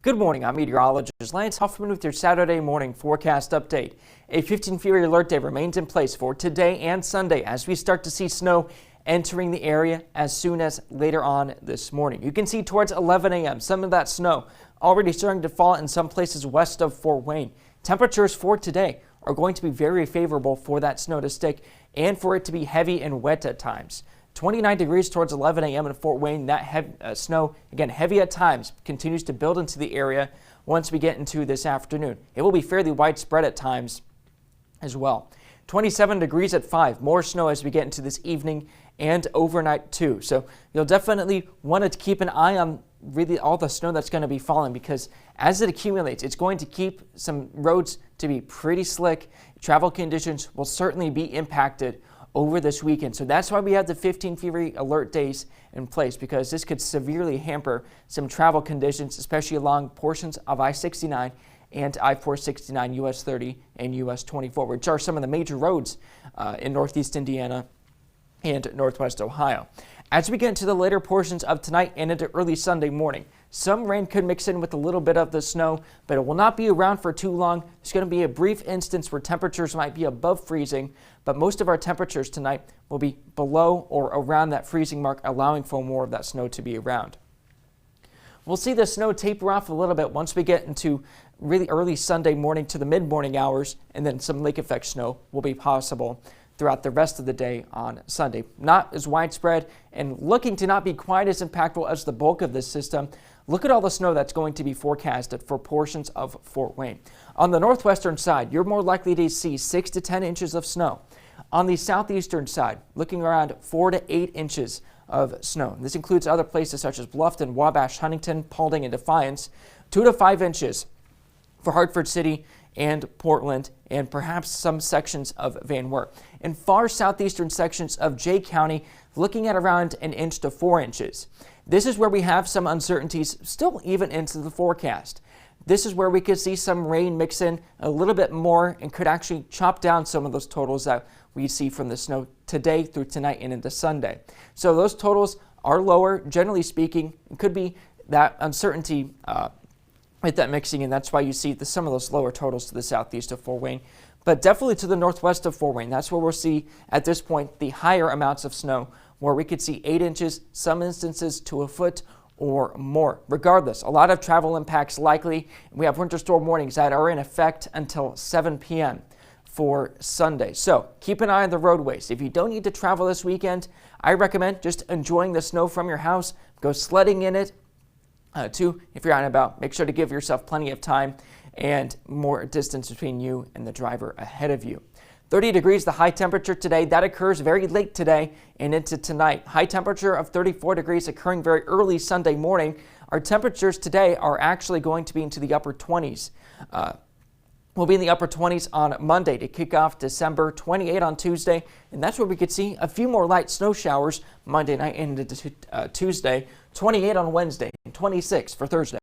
Good morning, I'm meteorologist Lance Huffman with your Saturday morning forecast update. A 15-feet alert day remains in place for today and Sunday as we start to see snow entering the area as soon as later on this morning. You can see towards 11 a.m. some of that snow already starting to fall in some places west of Fort Wayne. Temperatures for today are going to be very favorable for that snow to stick and for it to be heavy and wet at times. 29 degrees towards 11 a.m. in Fort Wayne. That snow, again, heavy at times, continues to build into the area once we get into this afternoon. It will be fairly widespread at times as well. 27 degrees at 5. More snow as we get into this evening and overnight too. So you'll definitely want to keep an eye on really all the snow that's going to be falling, because as it accumulates, it's going to keep some roads to be pretty slick. Travel conditions will certainly be impacted over this weekend. So that's why we have the 15-feet alert days in place, because this could severely hamper some travel conditions, especially along portions of I-69 and I-469, US 30 and US 24, which are some of the major roads in northeast Indiana and northwest Ohio. As we get into the later portions of tonight and into early Sunday morning, some rain could mix in with a little bit of the snow, but it will not be around for too long. There's going to be a brief instance where temperatures might be above freezing, but most of our temperatures tonight will be below or around that freezing mark, allowing for more of that snow to be around. We'll see the snow taper off a little bit once we get into really early Sunday morning to the mid-morning hours, and then some lake effect snow will be possible throughout the rest of the day on Sunday. Not as widespread and looking to not be quite as impactful as the bulk of this system. Look at all the snow that's going to be forecasted for portions of Fort Wayne. On the northwestern side, you're more likely to see 6 to 10 inches of snow. On the southeastern side, looking around 4 to 8 inches of snow. This includes other places such as Bluffton, Wabash, Huntington, Paulding, and Defiance. 2 to 5 inches for Hartford City and Portland, and perhaps some sections of Van Wert. In far southeastern sections of Jay County, looking at around 1 inch to 4 inches. This is where we have some uncertainties still even into the forecast. This is where we could see some rain mix in a little bit more and could actually chop down some of those totals that we see from the snow today through tonight and into Sunday. So those totals are lower, generally speaking. It could be that uncertainty with that mixing, and that's why you see some of those lower totals to the southeast of Fort Wayne, but definitely to the northwest of Fort Wayne. That's where we'll see at this point the higher amounts of snow, where we could see 8 inches, some instances to a foot or more. Regardless, a lot of travel impacts likely. We have winter storm warnings that are in effect until 7 p.m. for Sunday. So keep an eye on the roadways. If you don't need to travel this weekend, I recommend just enjoying the snow from your house. Go sledding in it. Two, if you're out and about, make sure to give yourself plenty of time and more distance between you and the driver ahead of you. 30 degrees, the high temperature today. That occurs very late today and into tonight. High temperature of 34 degrees occurring very early Sunday morning. Our temperatures today are actually going to be into the upper 20s. We'll be in the upper 20s on Monday to kick off December, 28 on Tuesday, and that's where we could see a few more light snow showers Monday night into Tuesday, 28 on Wednesday, and 26 for Thursday.